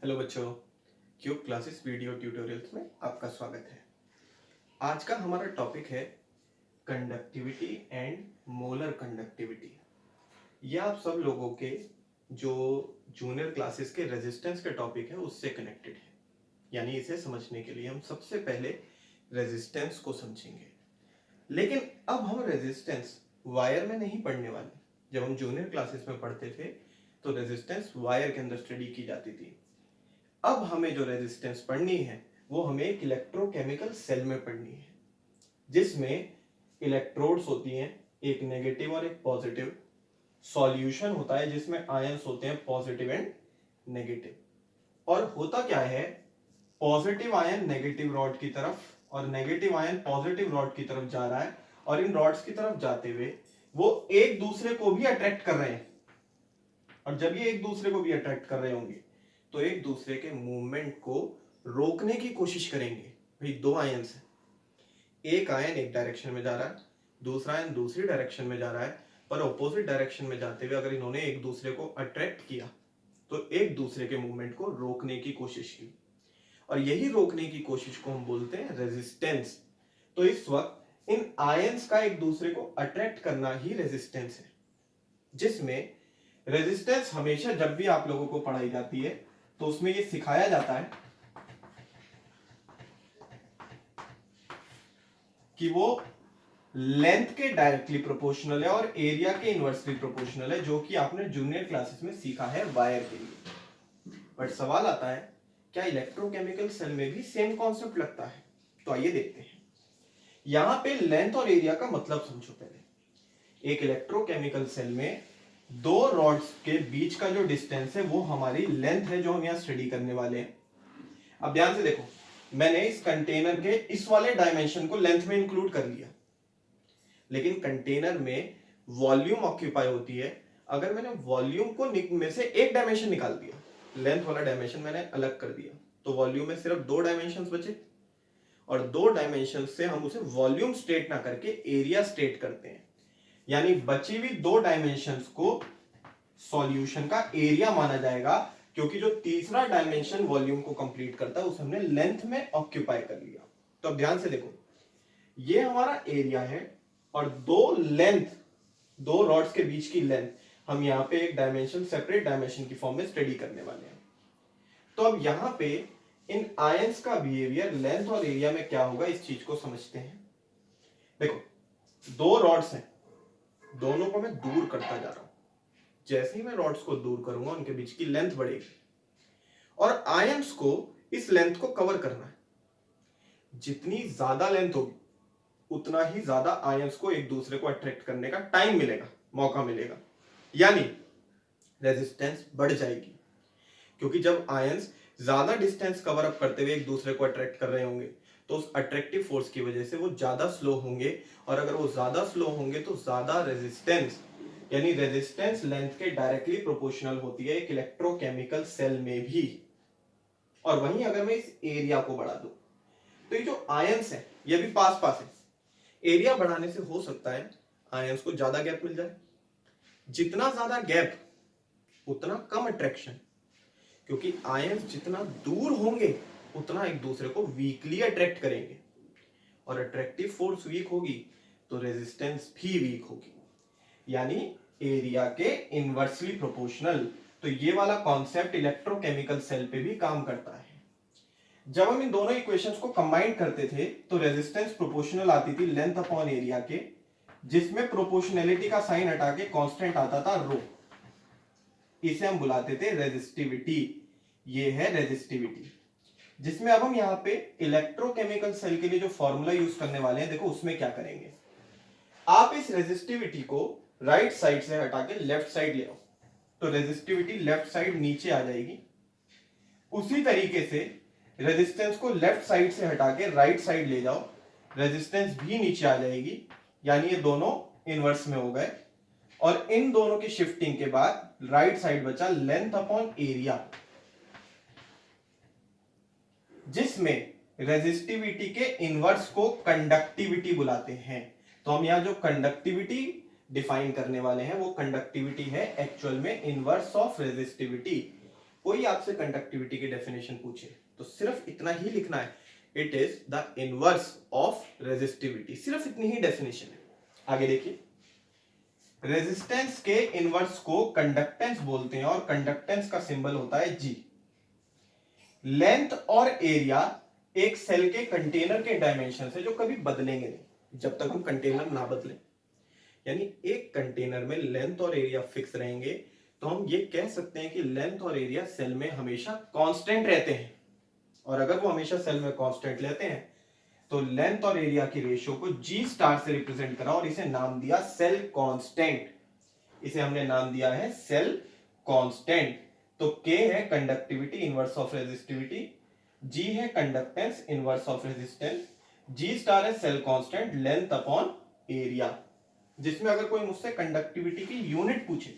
Hello बच्चों, cube classes video tutorials में आपका स्वागत है। आज का हमारा टॉपिक है कंडक्टिविटी एंड मोलर कंडक्टिविटी। ये आप सब लोगों के जो जूनियर क्लासेस के रेजिस्टेंस के टॉपिक है उससे कनेक्टेड है। यानी इसे समझने के लिए हम सबसे पहले रेजिस्टेंस को समझेंगे। लेकिन अब हम रेजिस्टेंस वायर में नहीं पढ़ने वाले। जब हम जूनियर क्लासेस में पढ़ते थे तो रेजिस्टेंस वायर के अंदर स्टडी की जाती थी। अब हमें जो रेजिस्टेंस पढ़नी है वो हमें एक इलेक्ट्रोकेमिकल सेल में पढ़नी है, जिसमें इलेक्ट्रोड्स होती हैं, एक नेगेटिव और एक पॉजिटिव। सॉल्यूशन होता है जिसमें आयंस होते हैं पॉजिटिव एंड नेगेटिव। और होता क्या है, पॉजिटिव आयन नेगेटिव रॉड की तरफ और नेगेटिव आयन पॉजिटिव रॉड की तरफ जा रहा है, और इन रॉड्स की तरफ जाते हुए वो एक दूसरे को भी अट्रैक्ट कर रहे हैं। और जब ये एक दूसरे को भी अट्रैक्ट कर रहे होंगे तो एक दूसरे के मूवमेंट को रोकने की कोशिश करेंगे। भाई दो आयंस हैं, एक आयन एक डायरेक्शन में जा रहा है, दूसरा आयन दूसरी डायरेक्शन में जा रहा है, पर ऑपोजिट डायरेक्शन में जाते हुए अगर इन्होंने एक दूसरे को अट्रैक्ट किया तो एक दूसरे के मूवमेंट को रोकने की कोशिश की, और यही रोकने की कोशिश को हम बोलते हैं रेजिस्टेंस। तो इस वक्त इन आयंस का एक दूसरे को अट्रैक्ट करना ही रेजिस्टेंस है, जिसमें रेजिस्टेंस हमेशा जब भी आप लोगों को पढ़ाई जाती है तो उसमें ये सिखाया जाता है कि वो लेंथ के डायरेक्टली प्रोपोर्शनल है और एरिया के इनवर्सली प्रोपोर्शनल है, जो कि आपने जूनियर क्लासेस में सीखा है वायर के लिए। बट सवाल आता है, क्या इलेक्ट्रोकेमिकल सेल में भी सेम कॉन्सेप्ट लगता है? तो आइए देखते हैं। यहां पे लेंथ और एरिया का मतलब समझो पहले। एक इलेक्ट्रोकेमिकल सेल में दो रॉड्स के बीच का जो डिस्टेंस है वो हमारी लेंथ है, जो हम यहां स्टडी करने वाले हैं। अब ध्यान से देखो, मैंने इस कंटेनर के इस वाले डायमेंशन को लेंथ में इंक्लूड कर लिया, लेकिन कंटेनर में वॉल्यूम ऑक्यूपाई होती है। अगर मैंने वॉल्यूम को में से एक डायमेंशन निकाल दिया, लेंथ वाला डायमेंशन मैंने अलग कर दिया, तो वॉल्यूम में सिर्फ दो डायमेंशंस बचे, और दो डायमेंशन से हम उसे वॉल्यूम स्टेट ना करके एरिया स्टेट करते हैं। यानी बची हुई दो डायमेंशंस को सॉल्यूशन का एरिया माना जाएगा, क्योंकि जो तीसरा डायमेंशन वॉल्यूम को कंप्लीट करता है उसे हमने लेंथ में ऑक्यूपाई कर लिया। तो अब ध्यान से देखो, ये हमारा एरिया है और दो रॉड्स के बीच की लेंथ हम यहां पे एक डायमेंशन सेपरेट डायमेंशन की फॉर्म में स्टडी करने वाले हैं। तो अब यहां पे इन आयंस का बिहेवियर लेंथ और एरिया में क्या होगा, इस चीज को समझते हैं। देखो, दो रॉड्स हैं, दोनों को मैं दूर करता जा रहा हूं। जैसे ही मैं रॉड्स को दूर करूंगा उनके बीच की लेंथ बढ़ेगी, और आयंस को इस लेंथ को कवर करना है। जितनी ज्यादा लेंथ होगी उतना ही ज्यादा आयंस को एक दूसरे को अट्रैक्ट करने का टाइम मिलेगा, मौका मिलेगा। यानी रेजिस्टेंस बढ़ जाएगी, क्योंकि जब आयंस ज्यादा डिस्टेंस कवर अप करते हुए एक दूसरे को अट्रैक्ट कर रहे होंगे तो उस अट्रैक्टिव फोर्स की वजह से वो ज्यादा स्लो होंगे, और अगर वो ज्यादा स्लो होंगे तो ज्यादा रेजिस्टेंस, यानी रेजिस्टेंस लेंथ के डायरेक्टली प्रोपोर्शनल होती है एक इलेक्ट्रोकेमिकल सेल में भी। और वहीं अगर मैं इस एरिया को बढ़ा दूं तो ये जो आयंस है ये भी पास पास है। एरिया बढ़ाने से हो सकता है आयंस को ज्यादा गैप मिल जाए। जितना ज्यादा गैप उतना कम अट्रैक्शन, क्योंकि आयंस जितना दूर होंगे उतना एक दूसरे को वीकली अट्रैक्ट करेंगे, और अट्रैक्टिव फोर्स वीक होगी तो रेजिस्टेंस भी वीक होगी, यानी एरिया के इनवर्सली प्रोपोर्शनल। तो ये वाला कॉन्सेप्ट इलेक्ट्रोकेमिकल सेल पे भी काम करता है। जब हम इन दोनों इक्वेशंस को कंबाइन करते थे तो रेजिस्टेंस प्रोपोर्शनल आती थी लेंथ अपॉन एरिया के, जिसमें प्रोपोर्शनैलिटी का साइन हटा के कांस्टेंट आता था रो। इसे हम बुलाते थे रेजिस्टिविटी। ये है रेजिस्टिविटी, जिसमें अब हम यहां पे इलेक्ट्रोकेमिकल सेल के लिए जो फॉर्मूला यूज करने वाले हैं, देखो उसमें क्या करेंगे। आप इस रेजिस्टिविटी को राइट साइड से हटा के लेफ्ट साइड ले आओ, तो रेजिस्टिविटी लेफ्ट साइड नीचे आ जाएगी। उसी तरीके से रेजिस्टेंस को लेफ्ट साइड से हटा के राइट साइड ले जाओ, रेजिस्टेंस भी नीचे आ जाएगी, यानी ये दोनों इनवर्स में हो गए। और इन दोनों की शिफ्टिंग के बाद राइट साइड बचा लेंथ अपॉन एरिया, जिसमें रेजिस्टिविटी के इनवर्स को कंडक्टिविटी बुलाते हैं। तो हम यहां जो कंडक्टिविटी डिफाइन करने वाले हैं वो कंडक्टिविटी है एक्चुअल में इनवर्स ऑफ रेजिस्टिविटी। कोई आपसे कंडक्टिविटी की डेफिनेशन पूछे तो सिर्फ इतना ही लिखना है, it is the inverse of resistivity, सिर्फ इतनी ही डेफिनेशन है। आगे देखिए, रेजिस्टेंस के इनवर्स को कंडक्टेंस बोलते हैं और कंडक्टेंस का सिंबल होता है जी। लेंथ और एरिया एक सेल के कंटेनर के डायमेंशन है जो कभी बदलेंगे नहीं जब तक हम कंटेनर ना बदलें। यानी एक कंटेनर में लेंथ और एरिया फिक्स रहेंगे तो हम ये कह सकते हैं कि लेंथ और एरिया सेल में हमेशा कांस्टेंट रहते हैं। और अगर वो हमेशा सेल में कांस्टेंट लेते हैं तो लेंथ और एरिया की रेशियो को जी स्टार से रिप्रेजेंट करा और इसे नाम दिया सेल कांस्टेंट। इसे हमने नाम दिया है सेल कांस्टेंट। तो K है conductivity inverse of resistivity, G है conductance inverse of resistance, G star है cell constant length upon area. जिसमें अगर कोई मुझसे कंडक्टिविटी की यूनिट पूछे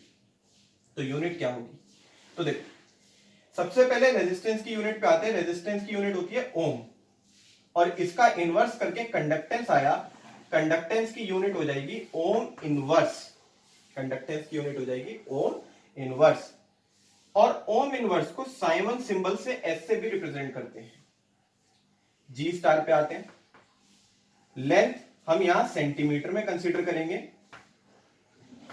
तो यूनिट क्या होगी, तो देखो सबसे पहले रेजिस्टेंस की यूनिट पे आते हैं। रेजिस्टेंस की यूनिट होती है ओम और इसका इनवर्स करके कंडक्टेंस आया, कंडक्टेंस की यूनिट हो जाएगी ओम इनवर्स, कंडक्टेंस की यूनिट हो जाएगी ओम इनवर्स। और ओम इनवर्स को साइमन सिंबल से एस से भी रिप्रेजेंट करते हैं। जी स्टार पे आते हैं, लेंथ हम यहां सेंटीमीटर में कंसीडर करेंगे,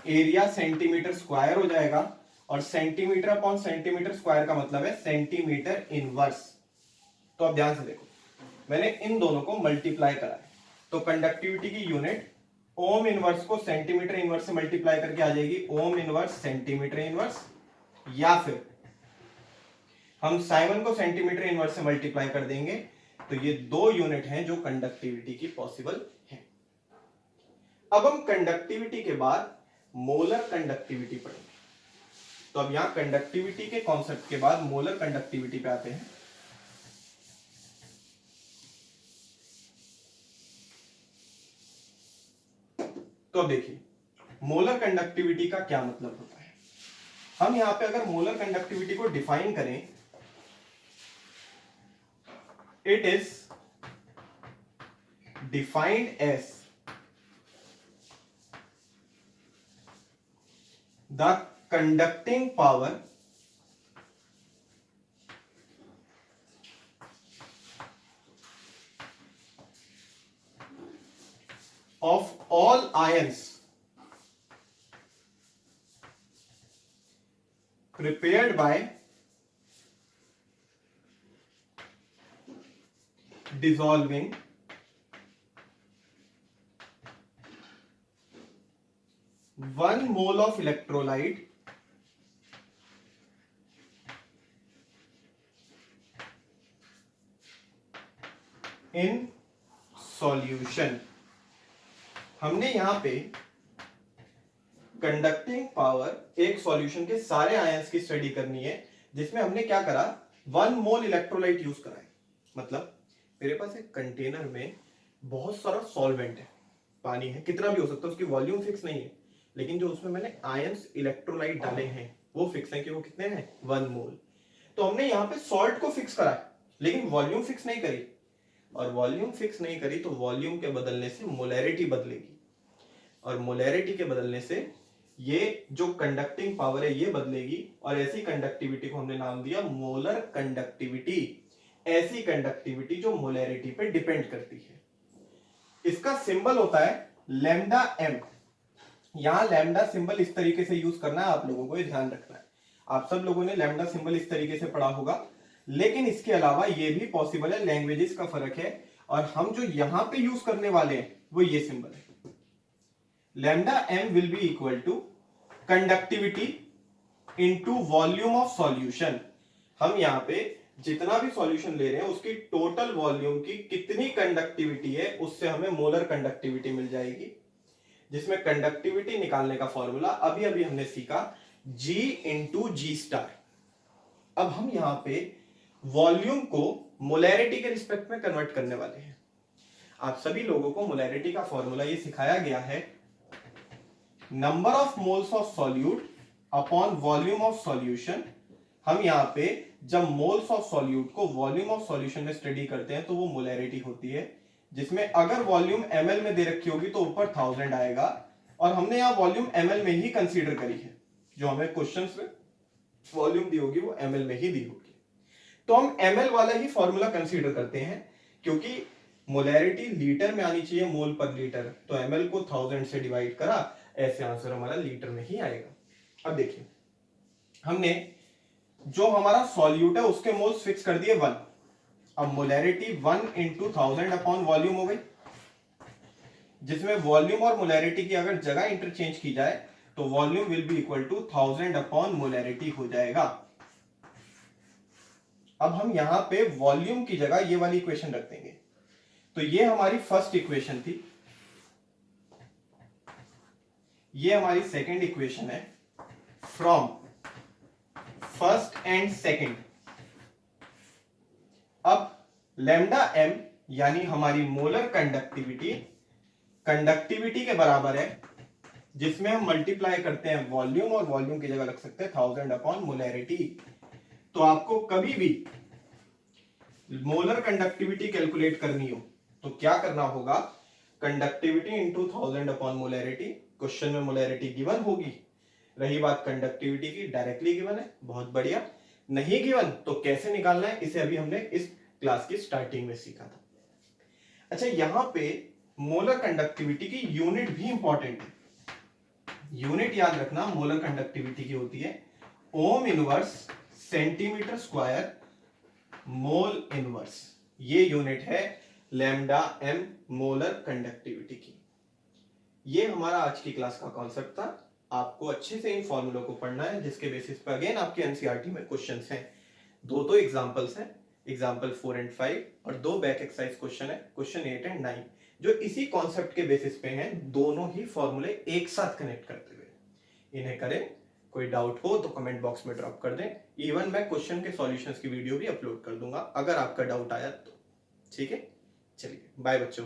एरिया सेंटीमीटर स्क्वायर हो जाएगा और सेंटीमीटर अपॉन सेंटीमीटर स्क्वायर का मतलब है सेंटीमीटर इनवर्स। तो अब ध्यान से देखो, मैंने इन दोनों को मल्टीप्लाई करा है तो कंडक्टिविटी की यूनिट ओम इनवर्स को सेंटीमीटर इनवर्स से मल्टीप्लाई करके आ जाएगी ओम इनवर्स सेंटीमीटर इनवर्स, या फिर हम साइमन को सेंटीमीटर इनवर्स से मल्टीप्लाई कर देंगे। तो ये दो यूनिट हैं जो कंडक्टिविटी की पॉसिबल है। अब हम कंडक्टिविटी के बाद मोलर कंडक्टिविटी पढ़ेंगे। तो अब यहां कंडक्टिविटी के कॉन्सेप्ट के बाद मोलर कंडक्टिविटी पे आते हैं। तो अब देखिए मोलर कंडक्टिविटी का क्या मतलब होता है। हम यहां पे अगर मोलर कंडक्टिविटी को डिफाइन करें, it is defined as the conducting power of all ions prepared by dissolving 1 mole of electrolyte in solution। हमने यहां पे कंडक्टिंग पावर एक सॉल्यूशन के सारे आयंस की स्टडी करनी है, जिसमें हमने क्या करा 1 मोल इलेक्ट्रोलाइट यूज करा है। मतलब मेरे पास एक कंटेनर में बहुत सारा सॉल्वेंट है, पानी है, कितना भी हो सकता है, उसकी वॉल्यूम फिक्स नहीं है, लेकिन जो उसमें मैंने आयंस इलेक्ट्रोलाइट डाले हैं वो फिक्स है कि वो कितने हैं 1 मोल। तो हमने यहाँ पे सॉल्ट को फिक्स करा है लेकिन वॉल्यूम फिक्स नहीं करी, और वॉल्यूम फिक्स नहीं करी तो वॉल्यूम के बदलने से मोलैरिटी बदलेगी, और मोलैरिटी के बदलने से ये जो कंडक्टिंग पावर है ये बदलेगी, और ऐसी कंडक्टिविटी को हमने नाम दिया मोलर कंडक्टिविटी। ऐसी कंडक्टिविटी जो मोलैरिटी पे डिपेंड करती है। इसका सिंबल होता है लैम्डा एम। यहां लैम्डा सिंबल इस तरीके से यूज करना है, आप लोगों को ये ध्यान रखना है। आप सब लोगों ने लैम्डा सिंबल इस तरीके से पढ़ा होगा, लेकिन इसके अलावा ये भी पॉसिबल है, लैंग्वेजेस का फर्क है, और हम जो यहां पे यूज करने वाले हैं वो ये सिंबल है। Lambda M will be equal to conductivity into volume of solution. हम यहां पे जितना भी सॉल्यूशन ले रहे हैं उसकी टोटल वॉल्यूम की कितनी कंडक्टिविटी है उससे हमें मोलर कंडक्टिविटी मिल जाएगी, जिसमें कंडक्टिविटी निकालने का फॉर्मूला अभी अभी हमने सीखा G इंटू जी स्टार। अब हम यहां पे वॉल्यूम को मोलैरिटी के रिस्पेक्ट में कन्वर्ट करने वाले हैं। आप सभी लोगों को मोलैरिटी का फॉर्मूला ये सिखाया गया है, number of moles of solute upon volume of solution. हम यहां पे जब मोल्स ऑफ सॉल्यूट को वॉल्यूम ऑफ सॉल्यूशन में स्टडी करते हैं तो वो मोलैरिटी होती है, जिसमें अगर वॉल्यूम ml में दे रखी होगी तो ऊपर 1000 आएगा, और हमने यहां वॉल्यूम ml में ही कंसीडर करी है जो हमें क्वेश्चंस में वॉल्यूम दी होगी वो ml में ही दी होगी। तो हम ml वाला ही फॉर्मूला कंसीडर करते हैं, क्योंकि मोलैरिटी लीटर में आनी चाहिए मोल पर लीटर, तो ml को 1000 से डिवाइड करा, ऐसे आंसर हमारा लीटर में ही आएगा। अब देखिए हमने जो हमारा सॉल्यूट है उसके मोल्स फिक्स कर दिए 1। अब मोलैरिटी 1 इंटू 1000 अपॉन वॉल्यूम हो गई, जिसमें वॉल्यूम और मोलैरिटी की अगर जगह इंटरचेंज की जाए तो volume will be equal to 1000 upon molarity हो जाएगा। अब हम यहां पे वॉल्यूम की जगह ये वाली इक्वेशन रख देंगे, तो ये हमारी फर्स्ट इक्वेशन थी, ये हमारी सेकंड इक्वेशन है। फ्रॉम फर्स्ट एंड सेकंड, अब लैम्डा m यानी हमारी मोलर कंडक्टिविटी कंडक्टिविटी के बराबर है, जिसमें हम मल्टीप्लाई करते हैं वॉल्यूम, और वॉल्यूम की जगह रख सकते हैं 1000 अपॉन मोलैरिटी। तो आपको कभी भी मोलर कंडक्टिविटी कैलकुलेट करनी हो तो क्या करना होगा, conductivity into 1000 upon molarity. Question में मोलैरिटी गिवन होगी, रही बात कंडक्टिविटी की, डायरेक्टली गिवन है, बहुत बढ़िया। नहीं गिवन तो कैसे निकालना है, इसे अभी हमने इस क्लास की स्टार्टिंग में सीखा था। अच्छा, यहां पे मोलर कंडक्टिविटी की यूनिट भी इंपॉर्टेंट है। यूनिट याद रखना, मोलर कंडक्टिविटी की होती है ohm inverse centimetre square mole inverse. ये यूनिट है लैम्डा m मोलर कंडक्टिविटी की। ये हमारा आज की क्लास का कॉन्सेप्ट था। आपको अच्छे से इन फॉर्मूलों को पढ़ना है, जिसके बेसिस पर अगेन आपके एनसीईआरटी में क्वेश्चंस हैं। दो एग्जांपल्स हैं, एग्जांपल 4 एंड 5, और 2 बैक एक्सरसाइज क्वेश्चन है, क्वेश्चन 8 एंड 9, जो इसी कॉन्सेप्ट के बेसिस पे हैं। दोनों ही फॉर्मूले एक साथ कनेक्ट करते हुए इन्हें करें। कोई डाउट हो तो कमेंट बॉक्स में ड्रॉप कर दें। इवन मैं क्वेश्चन के सॉल्यूशंस की वीडियो भी अपलोड कर दूंगा अगर आपका डाउट आया तो। ठीक है, चलिए बाय बच्चों।